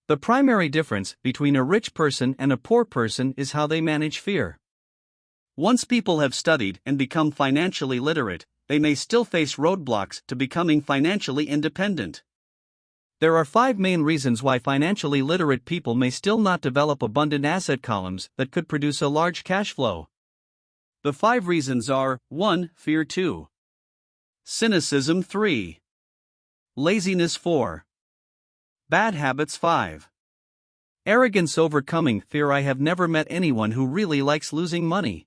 The primary difference between a rich person and a poor person is how they manage fear. Once people have studied and become financially literate, they may still face roadblocks to becoming financially independent. There are 5 main reasons why financially literate people may still not develop abundant asset columns that could produce a large cash flow. The 5 reasons are: 1. Fear. 2. Cynicism. 3. Laziness. 4. Bad habits. 5. Arrogance. Overcoming fear. I have never met anyone who really likes losing money.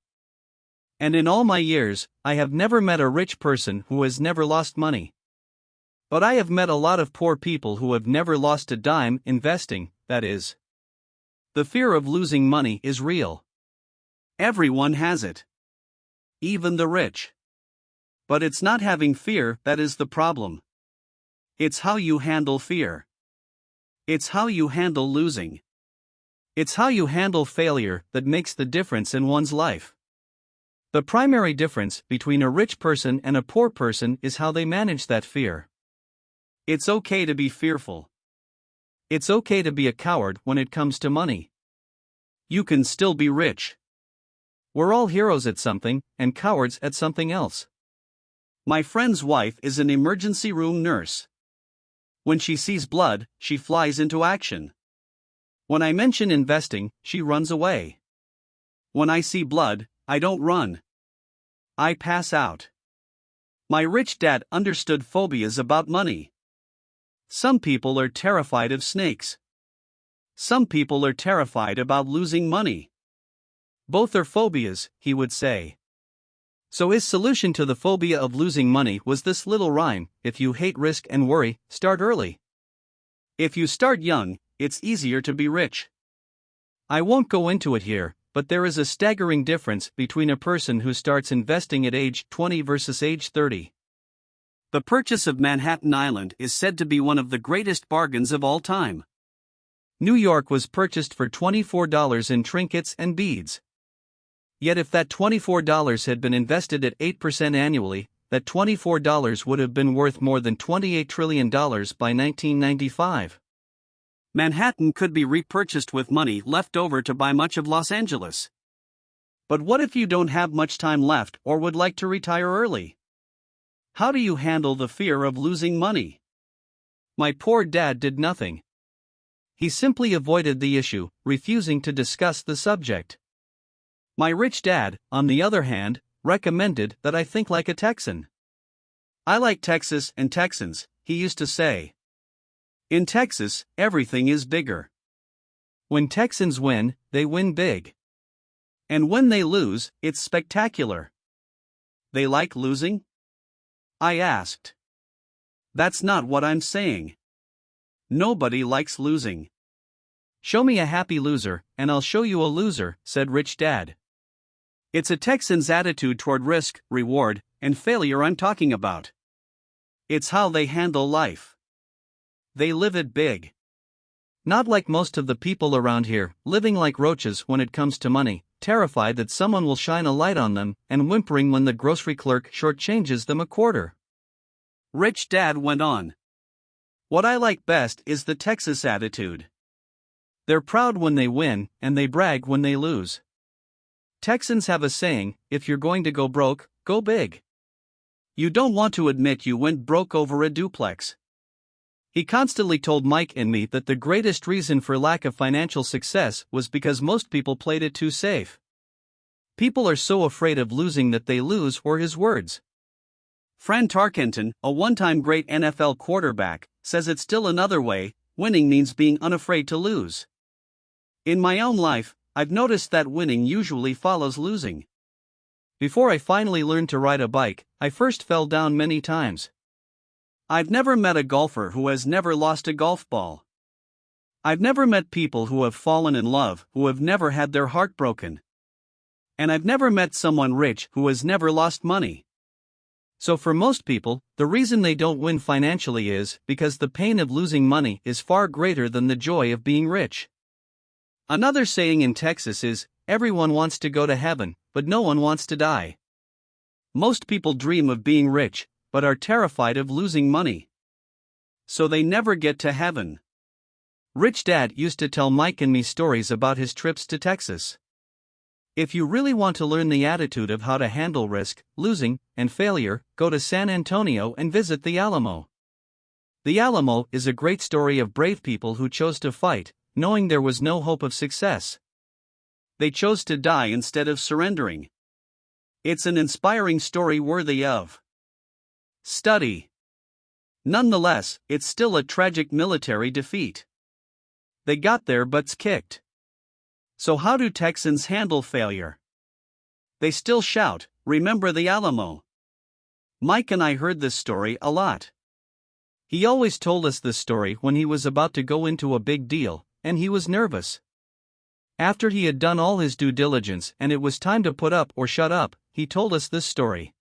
And in all my years, I have never met a rich person who has never lost money. But I have met a lot of poor people who have never lost a dime investing, that is. The fear of losing money is real. Everyone has it. Even the rich. But it's not having fear that is the problem. It's how you handle fear. It's how you handle losing. It's how you handle failure that makes the difference in one's life. The primary difference between a rich person and a poor person is how they manage that fear. It's okay to be fearful. It's okay to be a coward when it comes to money. You can still be rich. We're all heroes at something, and cowards at something else. My friend's wife is an emergency room nurse. When she sees blood, she flies into action. When I mention investing, she runs away. When I see blood, I don't run. I pass out. My rich dad understood phobias about money. Some people are terrified of snakes. Some people are terrified about losing money. Both are phobias, he would say. So his solution to the phobia of losing money was this little rhyme: if you hate risk and worry, start early. If you start young, it's easier to be rich. I won't go into it here, but there is a staggering difference between a person who starts investing at age 20 versus age 30. The purchase of Manhattan Island is said to be one of the greatest bargains of all time. New York was purchased for $24 in trinkets and beads. Yet if that $24 had been invested at 8% annually, that $24 would have been worth more than $28 trillion by 1995. Manhattan could be repurchased with money left over to buy much of Los Angeles. But what if you don't have much time left or would like to retire early? How do you handle the fear of losing money? My poor dad did nothing. He simply avoided the issue, refusing to discuss the subject. My rich dad, on the other hand, recommended that I think like a Texan. I like Texas and Texans, he used to say. In Texas, everything is bigger. When Texans win, they win big. And when they lose, it's spectacular. They like losing? I asked. That's not what I'm saying. Nobody likes losing. Show me a happy loser, and I'll show you a loser, said Rich Dad. It's a Texan's attitude toward risk, reward, and failure I'm talking about. It's how they handle life. They live it big. Not like most of the people around here, living like roaches when it comes to money, terrified that someone will shine a light on them, and whimpering when the grocery clerk shortchanges them a quarter. Rich Dad went on. What I like best is the Texas attitude. They're proud when they win, and they brag when they lose. Texans have a saying: if you're going to go broke, go big. You don't want to admit you went broke over a duplex. He constantly told Mike and me that the greatest reason for lack of financial success was because most people played it too safe. People are so afraid of losing that they lose, were his words. Fran Tarkenton, a one-time great NFL quarterback, says it's still another way: winning means being unafraid to lose. In my own life, I've noticed that winning usually follows losing. Before I finally learned to ride a bike, I first fell down many times. I've never met a golfer who has never lost a golf ball. I've never met people who have fallen in love who have never had their heart broken. And I've never met someone rich who has never lost money. So for most people, the reason they don't win financially is because the pain of losing money is far greater than the joy of being rich. Another saying in Texas is, everyone wants to go to heaven, but no one wants to die. Most people dream of being rich, but are terrified of losing money. So they never get to heaven. Rich Dad used to tell Mike and me stories about his trips to Texas. If you really want to learn the attitude of how to handle risk, losing, and failure, go to San Antonio and visit the Alamo. The Alamo is a great story of brave people who chose to fight, knowing there was no hope of success. They chose to die instead of surrendering. It's an inspiring story worthy of study. Nonetheless, it's still a tragic military defeat. They got their butts kicked. So how do Texans handle failure? They still shout, "Remember the Alamo." Mike and I heard this story a lot. He always told us this story when he was about to go into a big deal, and he was nervous. After he had done all his due diligence and it was time to put up or shut up, he told us this story.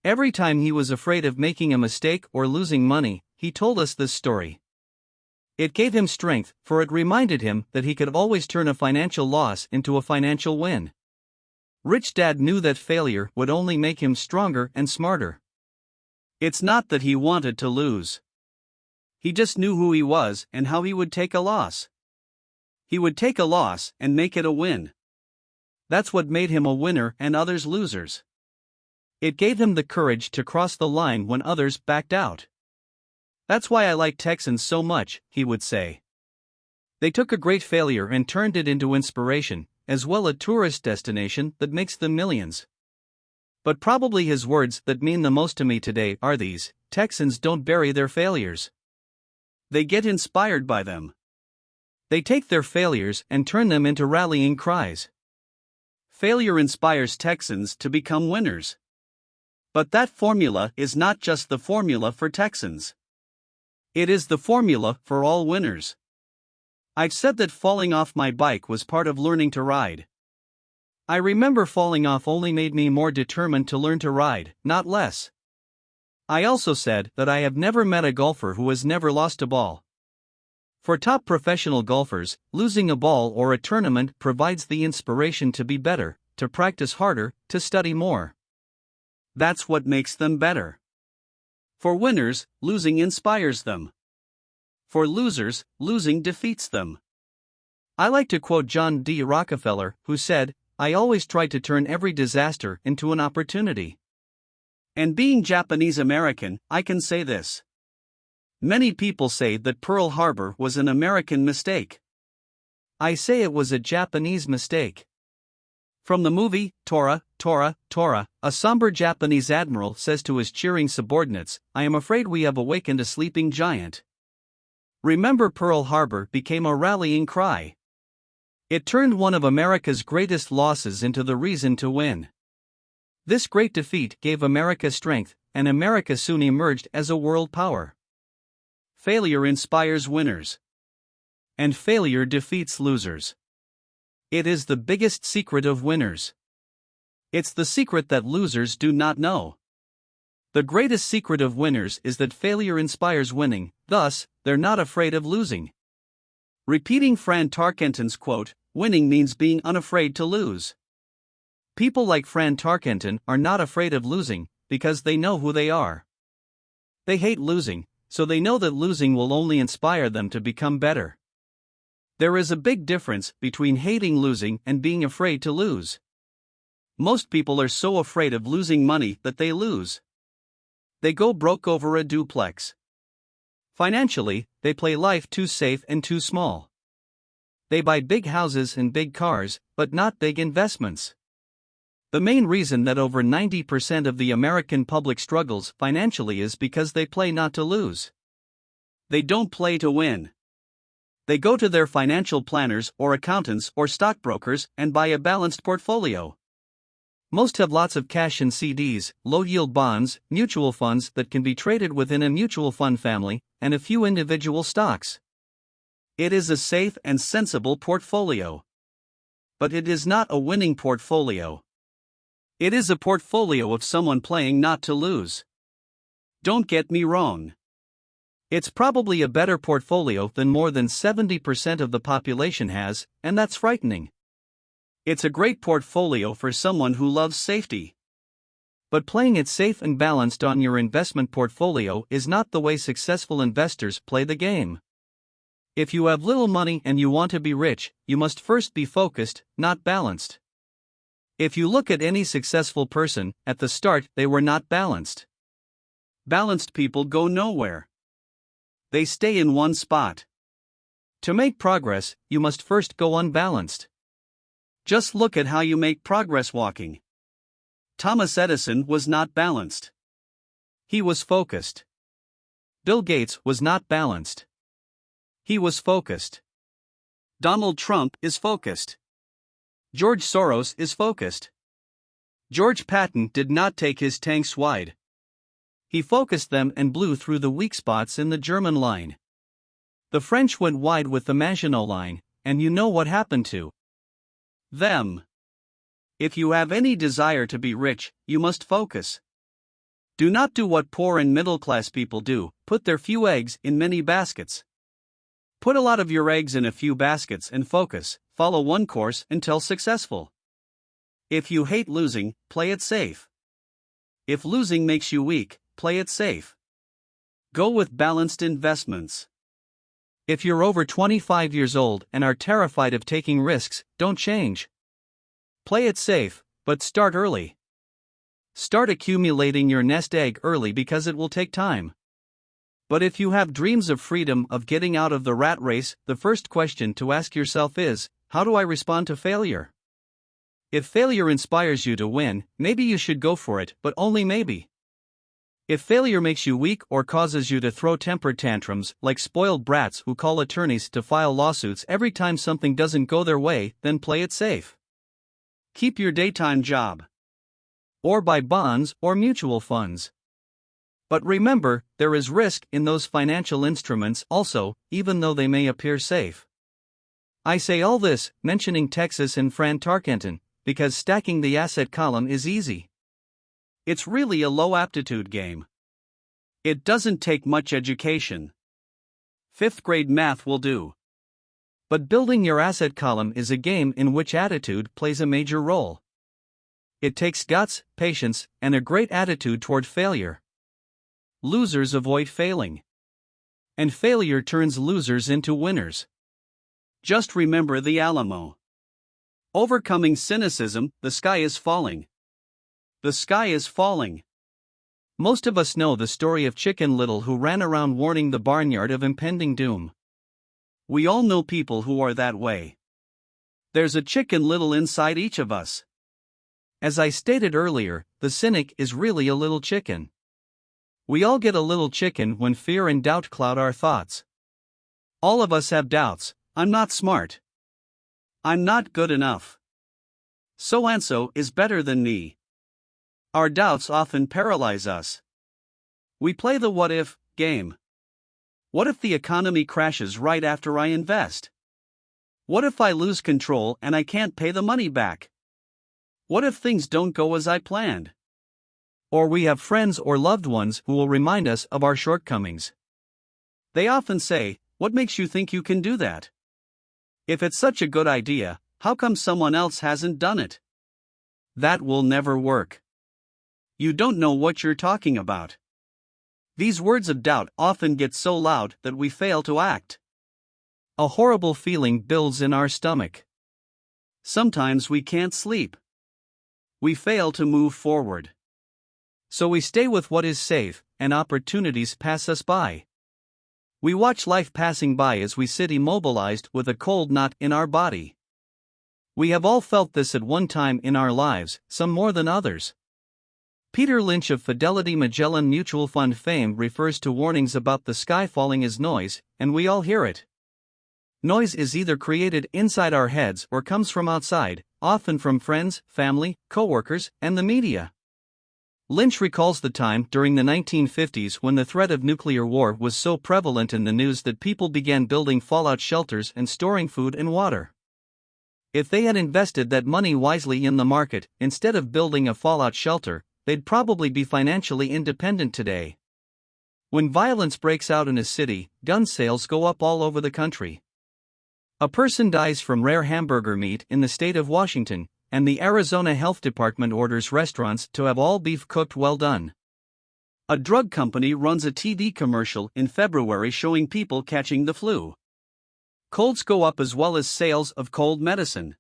Every time he was afraid of making a mistake or losing money, he told us this story. It gave him strength, for it reminded him that he could always turn a financial loss into a financial win. Rich Dad knew that failure would only make him stronger and smarter. It's not that he wanted to lose. He just knew who he was and how he would take a loss. He would take a loss and make it a win. That's what made him a winner and others losers. It gave him the courage to cross the line when others backed out. That's why I like Texans so much, he would say. They took a great failure and turned it into inspiration, as well a tourist destination that makes them millions. But probably his words that mean the most to me today are these: Texans don't bury their failures. They get inspired by them. They take their failures and turn them into rallying cries. Failure inspires Texans to become winners. But that formula is not just the formula for Texans. It is the formula for all winners. I've said that falling off my bike was part of learning to ride. I remember falling off only made me more determined to learn to ride, not less. I also said that I have never met a golfer who has never lost a ball. For top professional golfers, losing a ball or a tournament provides the inspiration to be better, to practice harder, to study more. That's what makes them better. For winners, losing inspires them. For losers, losing defeats them. I like to quote John D. Rockefeller, who said, "I always try to turn every disaster into an opportunity." And being Japanese American, I can say this. Many people say that Pearl Harbor was an American mistake. I say it was a Japanese mistake. From the movie, Tora, Tora, Tora, a somber Japanese admiral says to his cheering subordinates, "I am afraid we have awakened a sleeping giant." Remember Pearl Harbor became a rallying cry. It turned one of America's greatest losses into the reason to win. This great defeat gave America strength, and America soon emerged as a world power. Failure inspires winners. And failure defeats losers. It is the biggest secret of winners. It's the secret that losers do not know. The greatest secret of winners is that failure inspires winning, thus, they're not afraid of losing. Repeating Fran Tarkenton's quote, "Winning means being unafraid to lose." People like Fran Tarkenton are not afraid of losing, because they know who they are. They hate losing, so they know that losing will only inspire them to become better. There is a big difference between hating losing and being afraid to lose. Most people are so afraid of losing money that they lose. They go broke over a duplex. Financially, they play life too safe and too small. They buy big houses and big cars, but not big investments. The main reason that over 90% of the American public struggles financially is because they play not to lose. They don't play to win. They go to their financial planners or accountants or stockbrokers and buy a balanced portfolio. Most have lots of cash in CDs, low-yield bonds, mutual funds that can be traded within a mutual fund family, and a few individual stocks. It is a safe and sensible portfolio. But it is not a winning portfolio. It is a portfolio of someone playing not to lose. Don't get me wrong. It's probably a better portfolio than more than 70% of the population has, and that's frightening. It's a great portfolio for someone who loves safety. But playing it safe and balanced on your investment portfolio is not the way successful investors play the game. If you have little money and you want to be rich, you must first be focused, not balanced. If you look at any successful person, at the start they were not balanced. Balanced people go nowhere. They stay in one spot. To make progress, you must first go unbalanced. Just look at how you make progress walking. Thomas Edison was not balanced. He was focused. Bill Gates was not balanced. He was focused. Donald Trump is focused. George Soros is focused. George Patton did not take his tanks wide. He focused them and blew through the weak spots in the German line. The French went wide with the Maginot Line, and you know what happened to them. If you have any desire to be rich, you must focus. Do not do what poor and middle-class people do, put their few eggs in many baskets. Put a lot of your eggs in a few baskets and focus, follow one course until successful. If you hate losing, play it safe. If losing makes you weak, play it safe. Go with balanced investments. If you're over 25 years old and are terrified of taking risks, don't change. Play it safe, but start early. Start accumulating your nest egg early because it will take time. But if you have dreams of freedom, of getting out of the rat race, the first question to ask yourself is, how do I respond to failure? If failure inspires you to win, maybe you should go for it, but only maybe. If failure makes you weak or causes you to throw temper tantrums, like spoiled brats who call attorneys to file lawsuits every time something doesn't go their way, then play it safe. Keep your daytime job. Or buy bonds or mutual funds. But remember, there is risk in those financial instruments also, even though they may appear safe. I say all this, mentioning Texas and Fran Tarkenton, because stacking the asset column is easy. It's really a low aptitude game. It doesn't take much education. 5th grade math will do. But building your asset column is a game in which attitude plays a major role. It takes guts, patience, and a great attitude toward failure. Losers avoid failing. And failure turns losers into winners. Just remember the Alamo. Overcoming cynicism, the sky is falling. The sky is falling. Most of us know the story of Chicken Little who ran around warning the barnyard of impending doom. We all know people who are that way. There's a Chicken Little inside each of us. As I stated earlier, the cynic is really a little chicken. We all get a little chicken when fear and doubt cloud our thoughts. All of us have doubts. I'm not smart. I'm not good enough. So-and-so is better than me. Our doubts often paralyze us. We play the what-if game. What if the economy crashes right after I invest? What if I lose control and I can't pay the money back? What if things don't go as I planned? Or we have friends or loved ones who will remind us of our shortcomings. They often say, "What makes you think you can do that? If it's such a good idea, how come someone else hasn't done it?" That will never work. You don't know what you're talking about. These words of doubt often get so loud that we fail to act. A horrible feeling builds in our stomach. Sometimes we can't sleep. We fail to move forward. So we stay with what is safe, and opportunities pass us by. We watch life passing by as we sit immobilized with a cold knot in our body. We have all felt this at one time in our lives, some more than others. Peter Lynch of Fidelity Magellan Mutual Fund fame refers to warnings about the sky falling as noise, and we all hear it. Noise is either created inside our heads or comes from outside, often from friends, family, coworkers, and the media. Lynch recalls the time during the 1950s when the threat of nuclear war was so prevalent in the news that people began building fallout shelters and storing food and water. If they had invested that money wisely in the market, instead of building a fallout shelter, they'd probably be financially independent today. When violence breaks out in a city, gun sales go up all over the country. A person dies from rare hamburger meat in the state of Washington, and the Arizona Health Department orders restaurants to have all beef cooked well done. A drug company runs a TV commercial in February showing people catching the flu. Colds go up as well as sales of cold medicine.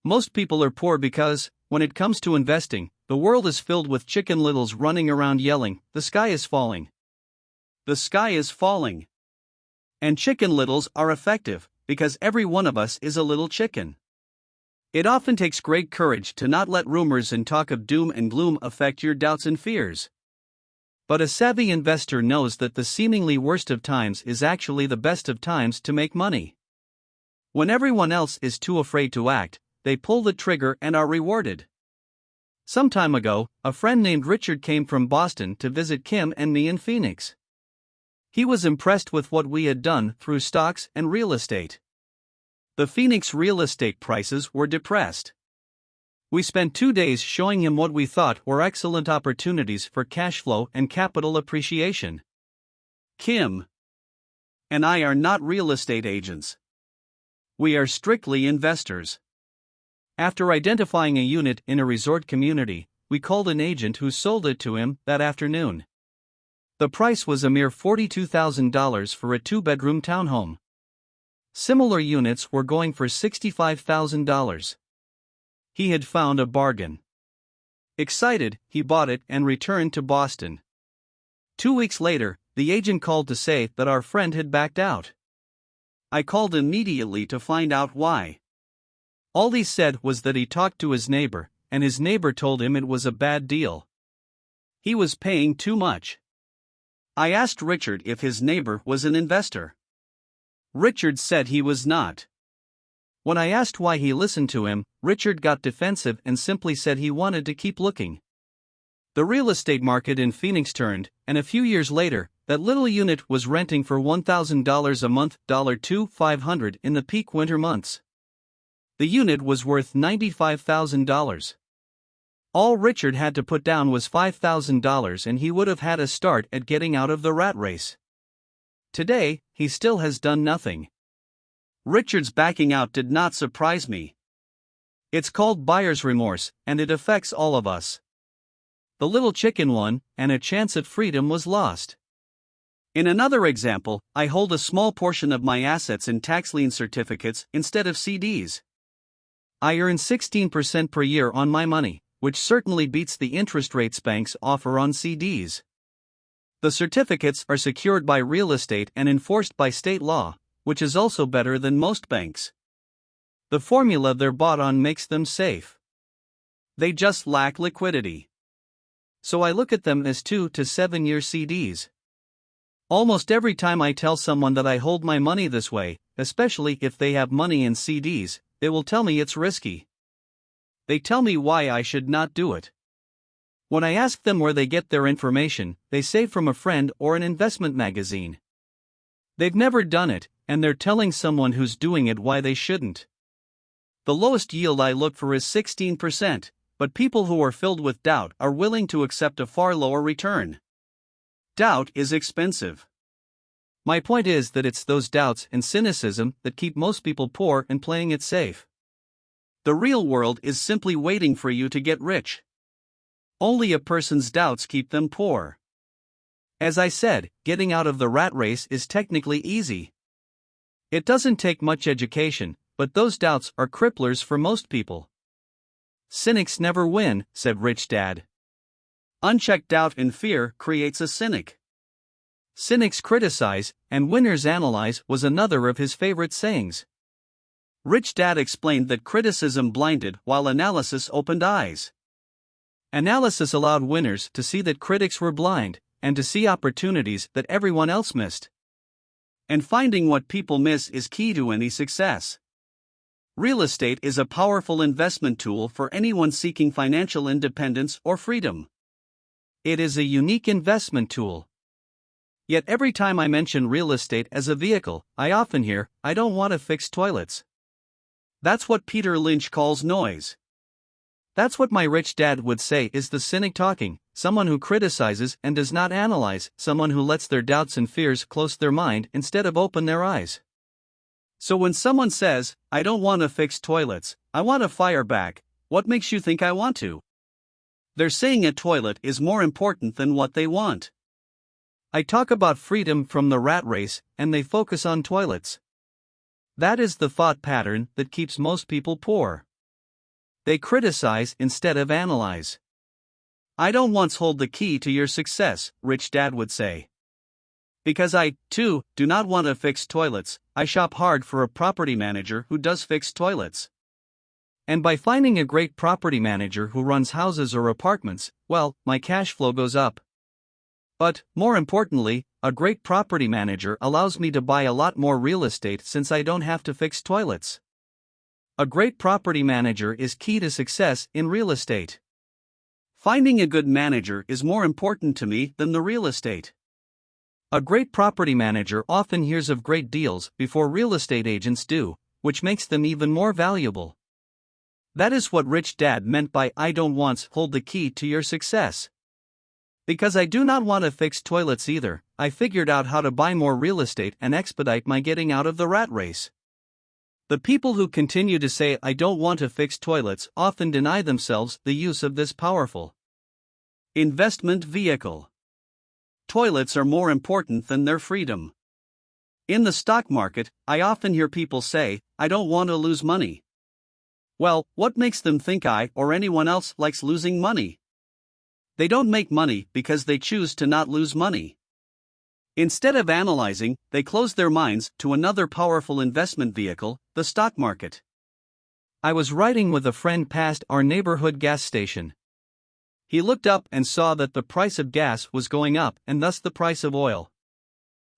Most people are poor because, when it comes to investing, the world is filled with chicken littles running around yelling, "The sky is falling. The sky is falling." And chicken littles are effective, because every one of us is a little chicken. It often takes great courage to not let rumors and talk of doom and gloom affect your doubts and fears. But a savvy investor knows that the seemingly worst of times is actually the best of times to make money. When everyone else is too afraid to act, they pull the trigger and are rewarded. Some time ago, a friend named Richard came from Boston to visit Kim and me in Phoenix. He was impressed with what we had done through stocks and real estate. The Phoenix real estate prices were depressed. We spent 2 days showing him what we thought were excellent opportunities for cash flow and capital appreciation. Kim and I are not real estate agents. We are strictly investors. After identifying a unit in a resort community, we called an agent who sold it to him that afternoon. The price was a mere $42,000 for a 2-bedroom townhome. Similar units were going for $65,000. He had found a bargain. Excited, he bought it and returned to Boston. 2 weeks later, the agent called to say that our friend had backed out. I called immediately to find out why. All he said was that he talked to his neighbor, and his neighbor told him it was a bad deal. He was paying too much. I asked Richard if his neighbor was an investor. Richard said he was not. When I asked why he listened to him, Richard got defensive and simply said he wanted to keep looking. The real estate market in Phoenix turned, and a few years later, that little unit was renting for $1,000 a month, $2,500 in the peak winter months. The unit was worth $95,000. All Richard had to put down was $5,000 and he would have had a start at getting out of the rat race. Today, he still has done nothing. Richard's backing out did not surprise me. It's called buyer's remorse, and it affects all of us. The little chicken won, and a chance at freedom was lost. In another example, I hold a small portion of my assets in tax lien certificates instead of CDs. I earn 16% per year on my money, which certainly beats the interest rates banks offer on CDs. The certificates are secured by real estate and enforced by state law, which is also better than most banks. The formula they're bought on makes them safe. They just lack liquidity. So I look at them as 2 to 7 year CDs. Almost every time I tell someone that I hold my money this way, especially if they have money in CDs, they will tell me it's risky. They tell me why I should not do it. When I ask them where they get their information, they say from a friend or an investment magazine. They've never done it, and they're telling someone who's doing it why they shouldn't. The lowest yield I look for is 16%, but people who are filled with doubt are willing to accept a far lower return. Doubt is expensive. My point is that it's those doubts and cynicism that keep most people poor and playing it safe. The real world is simply waiting for you to get rich. Only a person's doubts keep them poor. As I said, getting out of the rat race is technically easy. It doesn't take much education, but those doubts are cripplers for most people. Cynics never win, said Rich Dad. Unchecked doubt and fear creates a cynic. Cynics criticize, and winners analyze was another of his favorite sayings. Rich Dad explained that criticism blinded while analysis opened eyes. Analysis allowed winners to see that critics were blind, and to see opportunities that everyone else missed. And finding what people miss is key to any success. Real estate is a powerful investment tool for anyone seeking financial independence or freedom. It is a unique investment tool. Yet every time I mention real estate as a vehicle, I often hear, "I don't want to fix toilets." That's what Peter Lynch calls noise. That's what my rich dad would say is the cynic talking, someone who criticizes and does not analyze, someone who lets their doubts and fears close their mind instead of open their eyes. So when someone says, "I don't want to fix toilets, I want a fire back," what makes you think I want to? They're saying a toilet is more important than what they want. I talk about freedom from the rat race, and they focus on toilets. That is the thought pattern that keeps most people poor. They criticize instead of analyze. I don't once hold the key to your success, Rich Dad would say. Because I, too, do not want to fix toilets, I shop hard for a property manager who does fix toilets. And by finding a great property manager who runs houses or apartments, well, my cash flow goes up. But, more importantly, a great property manager allows me to buy a lot more real estate since I don't have to fix toilets. A great property manager is key to success in real estate. Finding a good manager is more important to me than the real estate. A great property manager often hears of great deals before real estate agents do, which makes them even more valuable. That is what Rich Dad meant by I don't once hold the key to your success. Because I do not want to fix toilets either, I figured out how to buy more real estate and expedite my getting out of the rat race. The people who continue to say I don't want to fix toilets often deny themselves the use of this powerful investment vehicle. Toilets are more important than their freedom. In the stock market, I often hear people say, I don't want to lose money. Well, what makes them think I or anyone else likes losing money? They don't make money because they choose to not lose money. Instead of analyzing, they close their minds to another powerful investment vehicle, the stock market. I was riding with a friend past our neighborhood gas station. He looked up and saw that the price of gas was going up and thus the price of oil.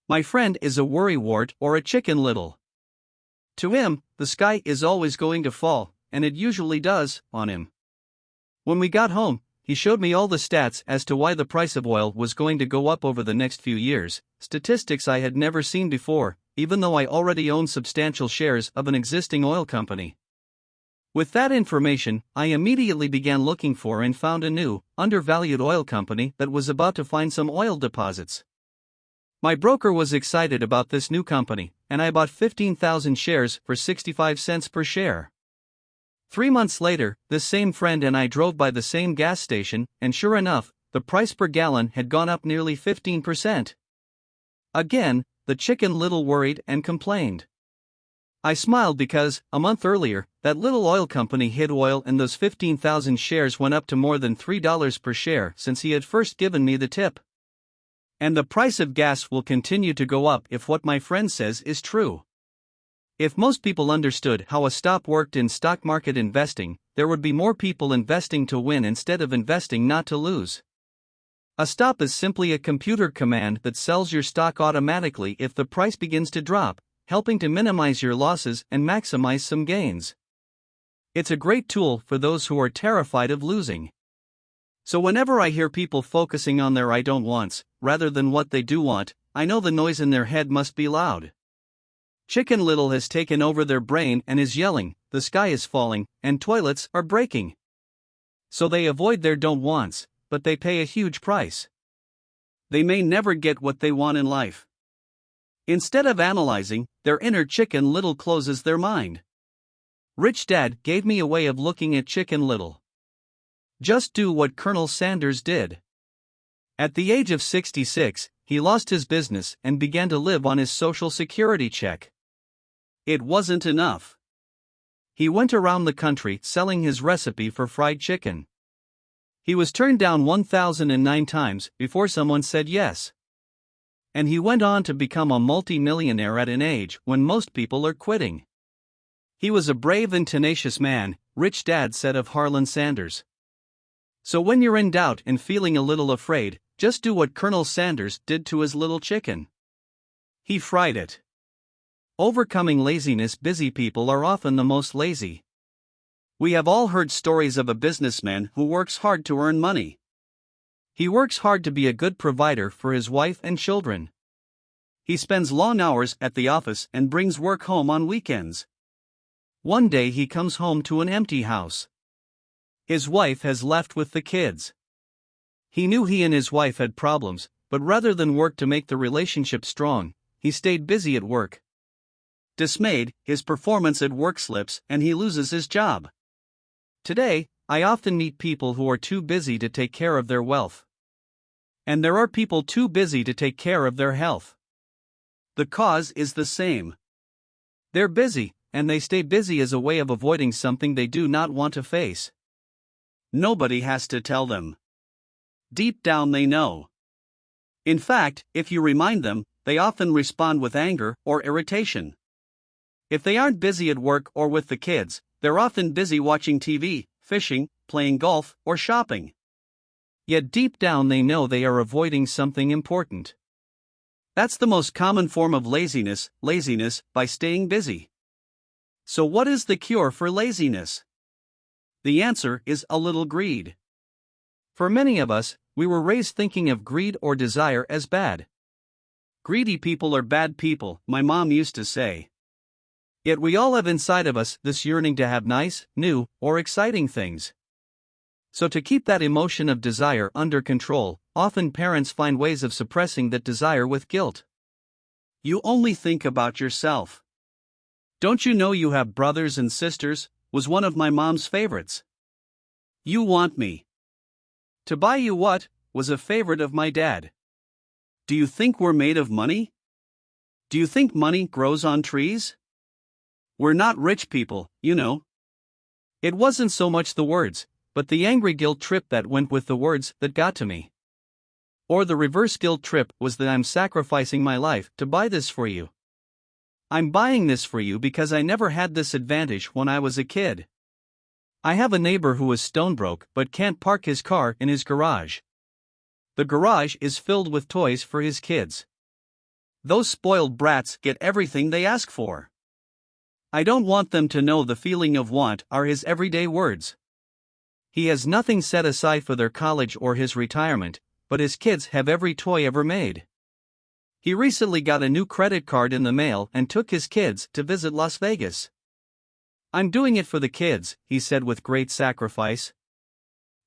My friend is a worrywart or a chicken little. To him, the sky is always going to fall, and it usually does, on him. When we got home, he showed me all the stats as to why the price of oil was going to go up over the next few years, statistics I had never seen before, even though I already owned substantial shares of an existing oil company. With that information, I immediately began looking for and found a new, undervalued oil company that was about to find some oil deposits. My broker was excited about this new company, and I bought 15,000 shares for 65 cents per share. 3 months later, this same friend and I drove by the same gas station, and sure enough, the price per gallon had gone up nearly 15%. Again, the chicken little worried and complained. I smiled because, a month earlier, that little oil company hid oil and those 15,000 shares went up to more than $3 per share since he had first given me the tip. And the price of gas will continue to go up if what my friend says is true. If most people understood how a stop worked in stock market investing, there would be more people investing to win instead of investing not to lose. A stop is simply a computer command that sells your stock automatically if the price begins to drop, helping to minimize your losses and maximize some gains. It's a great tool for those who are terrified of losing. So whenever I hear people focusing on their I don't wants, rather than what they do want, I know the noise in their head must be loud. Chicken Little has taken over their brain and is yelling, the sky is falling, and toilets are breaking. So they avoid their don't wants, but they pay a huge price. They may never get what they want in life. Instead of analyzing, their inner Chicken Little closes their mind. Rich Dad gave me a way of looking at Chicken Little. Just do what Colonel Sanders did. At the age of 66, he lost his business and began to live on his Social Security check. It wasn't enough. He went around the country selling his recipe for fried chicken. He was turned down 1,009 times before someone said yes. And he went on to become a multi-millionaire at an age when most people are quitting. He was a brave and tenacious man, Rich Dad said of Harlan Sanders. So when you're in doubt and feeling a little afraid, just do what Colonel Sanders did to his little chicken. He fried it. Overcoming laziness. Busy people are often the most lazy. We have all heard stories of a businessman who works hard to earn money. He works hard to be a good provider for his wife and children. He spends long hours at the office and brings work home on weekends. One day he comes home to an empty house. His wife has left with the kids. He knew he and his wife had problems, but rather than work to make the relationship strong, he stayed busy at work. Dismayed, his performance at work slips and he loses his job. Today, I often meet people who are too busy to take care of their wealth. And there are people too busy to take care of their health. The cause is the same. They're busy, and they stay busy as a way of avoiding something they do not want to face. Nobody has to tell them. Deep down they know. In fact, if you remind them, they often respond with anger or irritation. If they aren't busy at work or with the kids, they're often busy watching TV, fishing, playing golf, or shopping. Yet deep down they know they are avoiding something important. That's the most common form of laziness by staying busy. So what is the cure for laziness? The answer is a little greed. For many of us, we were raised thinking of greed or desire as bad. Greedy people are bad people, my mom used to say. Yet we all have inside of us this yearning to have nice, new, or exciting things. So to keep that emotion of desire under control, often parents find ways of suppressing that desire with guilt. You only think about yourself. Don't you know you have brothers and sisters? Was one of my mom's favorites. You want me to buy you what? Was a favorite of my dad. Do you think we're made of money? Do you think money grows on trees? We're not rich people, you know. It wasn't so much the words, but the angry guilt trip that went with the words that got to me. Or the reverse guilt trip was that I'm sacrificing my life to buy this for you. I'm buying this for you because I never had this advantage when I was a kid. I have a neighbor who is stone broke but can't park his car in his garage. The garage is filled with toys for his kids. Those spoiled brats get everything they ask for. I don't want them to know the feeling of want are his everyday words. He has nothing set aside for their college or his retirement, but his kids have every toy ever made. He recently got a new credit card in the mail and took his kids to visit Las Vegas. I'm doing it for the kids, he said with great sacrifice.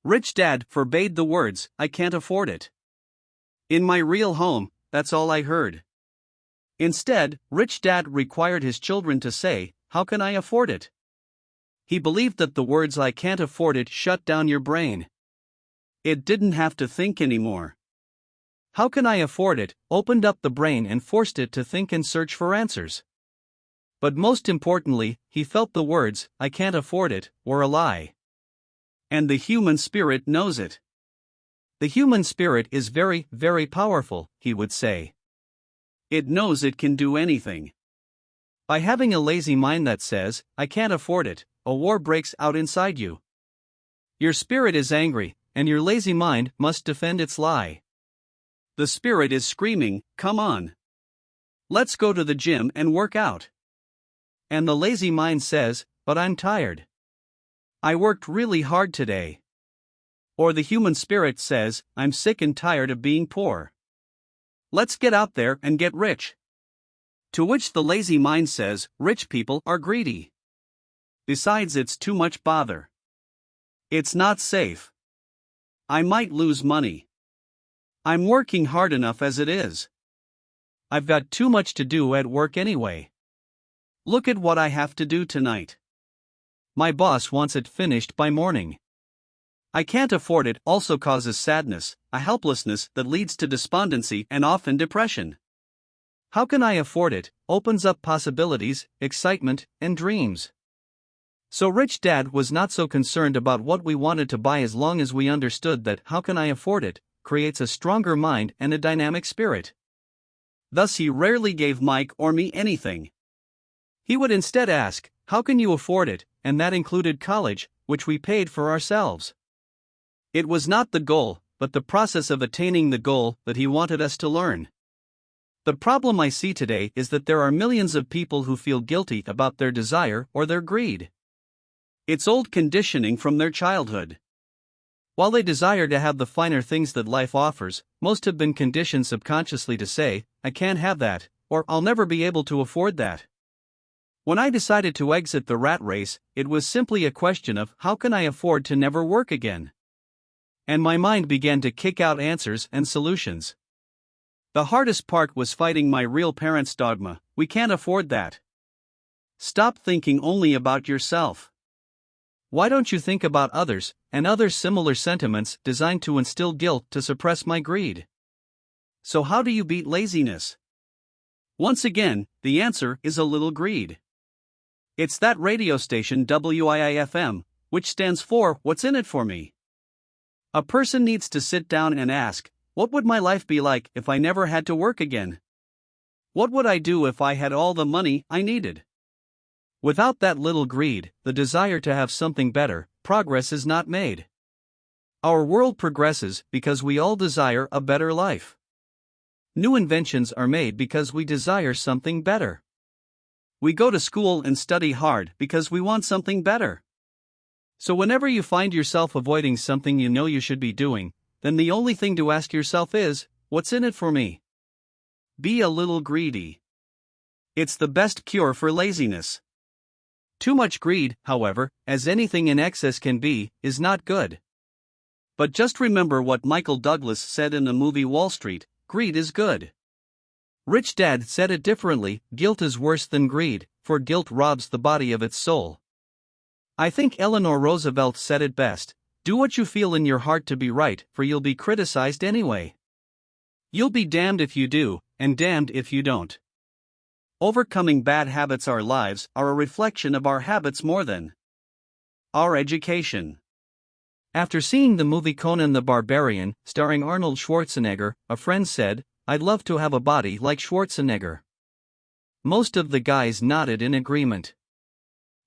Rich Dad forbade the words, I can't afford it. In my real home, that's all I heard. Instead, Rich Dad required his children to say, how can I afford it? He believed that the words I can't afford it shut down your brain. It didn't have to think anymore. How can I afford it opened up the brain and forced it to think and search for answers. But most importantly, he felt the words, I can't afford it, were a lie. And the human spirit knows it. The human spirit is very, very powerful, he would say. It knows it can do anything. By having a lazy mind that says, I can't afford it, a war breaks out inside you. Your spirit is angry, and your lazy mind must defend its lie. The spirit is screaming, come on. Let's go to the gym and work out. And the lazy mind says, but I'm tired. I worked really hard today. Or the human spirit says, I'm sick and tired of being poor. Let's get out there and get rich. To which the lazy mind says, rich people are greedy. Besides, it's too much bother. It's not safe. I might lose money. I'm working hard enough as it is. I've got too much to do at work anyway. Look at what I have to do tonight. My boss wants it finished by morning. I can't afford it also causes sadness, a helplessness that leads to despondency and often depression. How can I afford it opens up possibilities, excitement, and dreams. So Rich Dad was not so concerned about what we wanted to buy as long as we understood that how can I afford it creates a stronger mind and a dynamic spirit. Thus he rarely gave Mike or me anything. He would instead ask, how can you afford it, and that included college, which we paid for ourselves. It was not the goal, but the process of attaining the goal that he wanted us to learn. The problem I see today is that there are millions of people who feel guilty about their desire or their greed. It's old conditioning from their childhood. While they desire to have the finer things that life offers, most have been conditioned subconsciously to say, I can't have that, or I'll never be able to afford that. When I decided to exit the rat race, it was simply a question of how can I afford to never work again? And my mind began to kick out answers and solutions. The hardest part was fighting my real parents' dogma, we can't afford that. Stop thinking only about yourself. Why don't you think about others, and other similar sentiments designed to instill guilt to suppress my greed? So how do you beat laziness? Once again, the answer is a little greed. It's that radio station WIIFM, which stands for What's in it for me? A person needs to sit down and ask, what would my life be like if I never had to work again? What would I do if I had all the money I needed? Without that little greed, the desire to have something better, progress is not made. Our world progresses because we all desire a better life. New inventions are made because we desire something better. We go to school and study hard because we want something better. So whenever you find yourself avoiding something you know you should be doing, then the only thing to ask yourself is, what's in it for me? Be a little greedy. It's the best cure for laziness. Too much greed, however, as anything in excess can be, is not good. But just remember what Michael Douglas said in the movie Wall Street, greed is good. Rich Dad said it differently, guilt is worse than greed, for guilt robs the body of its soul. I think Eleanor Roosevelt said it best, do what you feel in your heart to be right, for you'll be criticized anyway. You'll be damned if you do, and damned if you don't. Overcoming bad habits. Our lives are a reflection of our habits more than our education. After seeing the movie Conan the Barbarian, starring Arnold Schwarzenegger, a friend said, I'd love to have a body like Schwarzenegger. Most of the guys nodded in agreement.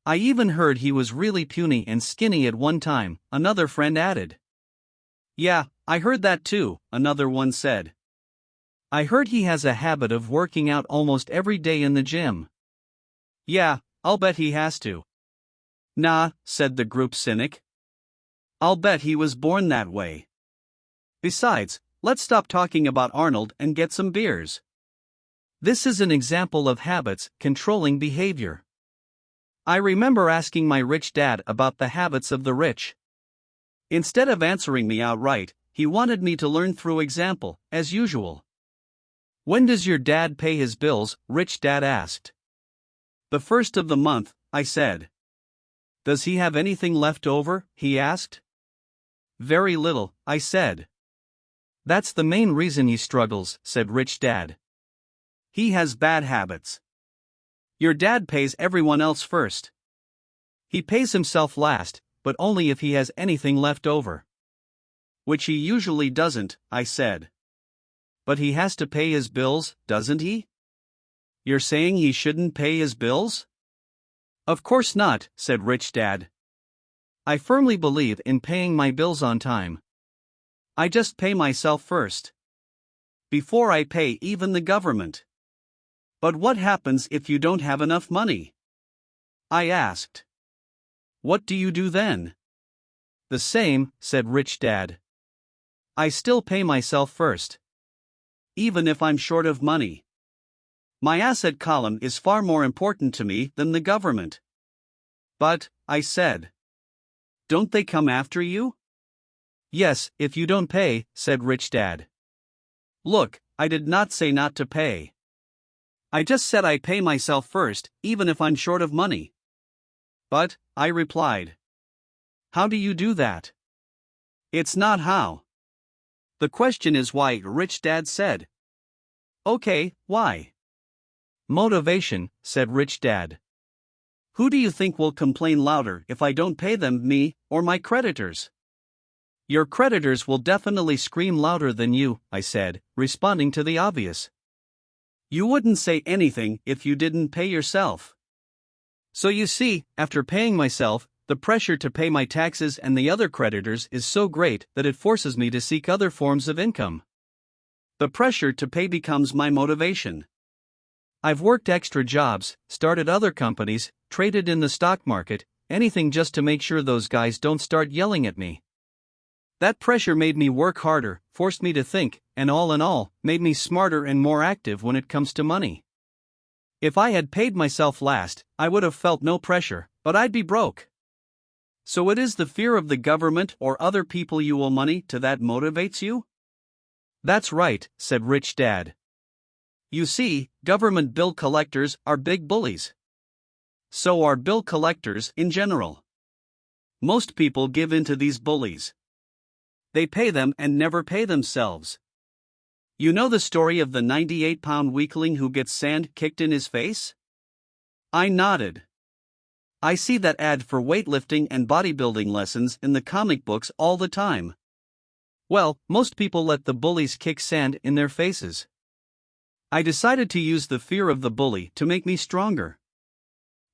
I even heard he was really puny and skinny at one time, another friend added. Yeah, I heard that too, another one said. I heard he has a habit of working out almost every day in the gym. Yeah, I'll bet he has to. Nah, said the group cynic. I'll bet he was born that way. Besides, let's stop talking about Arnold and get some beers. This is an example of habits controlling behavior. I remember asking my rich dad about the habits of the rich. Instead of answering me outright, he wanted me to learn through example, as usual. When does your dad pay his bills? Rich Dad asked. The first of the month, I said. Does he have anything left over? He asked. Very little, I said. That's the main reason he struggles, said Rich Dad. He has bad habits. Your dad pays everyone else first. He pays himself last, but only if he has anything left over. Which he usually doesn't, I said. But he has to pay his bills, doesn't he? You're saying he shouldn't pay his bills? Of course not, said Rich Dad. I firmly believe in paying my bills on time. I just pay myself first. Before I pay even the government. But what happens if you don't have enough money? I asked. What do you do then? The same, said Rich Dad. I still pay myself first. Even if I'm short of money. My asset column is far more important to me than the government. But, I said. Don't they come after you? Yes, if you don't pay, said Rich Dad. Look, I did not say not to pay. I just said I pay myself first, even if I'm short of money. But, I replied. How do you do that? It's not how. The question is why, Rich Dad said. Okay, why? Motivation, said Rich Dad. Who do you think will complain louder if I don't pay them, me, or my creditors? Your creditors will definitely scream louder than you, I said, responding to the obvious. You wouldn't say anything if you didn't pay yourself. So you see, after paying myself, the pressure to pay my taxes and the other creditors is so great that it forces me to seek other forms of income. The pressure to pay becomes my motivation. I've worked extra jobs, started other companies, traded in the stock market, anything just to make sure those guys don't start yelling at me. That pressure made me work harder, forced me to think, and all in all, made me smarter and more active when it comes to money. If I had paid myself last, I would have felt no pressure, but I'd be broke. So it is the fear of the government or other people you owe money to that motivates you? That's right, said Rich Dad. You see, government bill collectors are big bullies. So are bill collectors in general. Most people give in to these bullies. They pay them and never pay themselves. You know the story of the 98-pound weakling who gets sand kicked in his face? I nodded. I see that ad for weightlifting and bodybuilding lessons in the comic books all the time. Well, most people let the bullies kick sand in their faces. I decided to use the fear of the bully to make me stronger.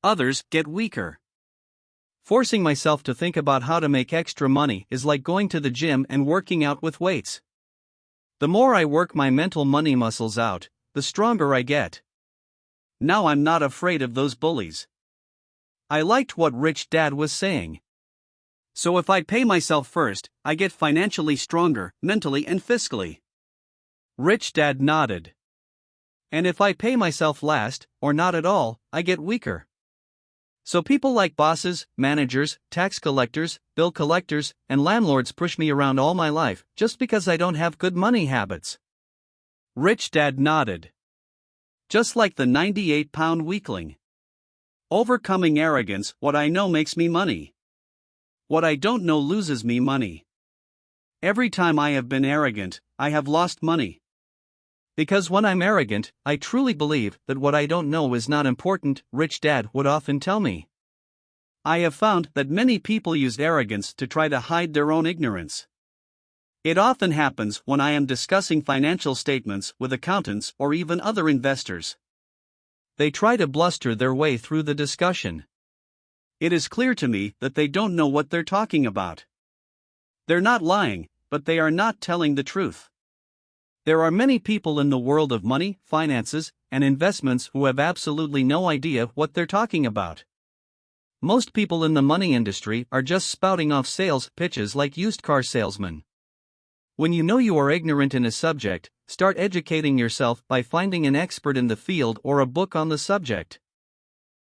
Others get weaker. Forcing myself to think about how to make extra money is like going to the gym and working out with weights. The more I work my mental money muscles out, the stronger I get. Now I'm not afraid of those bullies. I liked what Rich Dad was saying. So if I pay myself first, I get financially stronger, mentally and fiscally. Rich Dad nodded. And if I pay myself last, or not at all, I get weaker. So people like bosses, managers, tax collectors, bill collectors, and landlords push me around all my life just because I don't have good money habits. Rich Dad nodded. Just like the 98-pound weakling. Overcoming arrogance, what I know makes me money. What I don't know loses me money. Every time I have been arrogant, I have lost money. Because when I'm arrogant, I truly believe that what I don't know is not important, Rich Dad would often tell me. I have found that many people use arrogance to try to hide their own ignorance. It often happens when I am discussing financial statements with accountants or even other investors. They try to bluster their way through the discussion. It is clear to me that they don't know what they're talking about. They're not lying, but they are not telling the truth. There are many people in the world of money, finances, and investments who have absolutely no idea what they're talking about. Most people in the money industry are just spouting off sales pitches like used car salesmen. When you know you are ignorant in a subject, start educating yourself by finding an expert in the field or a book on the subject.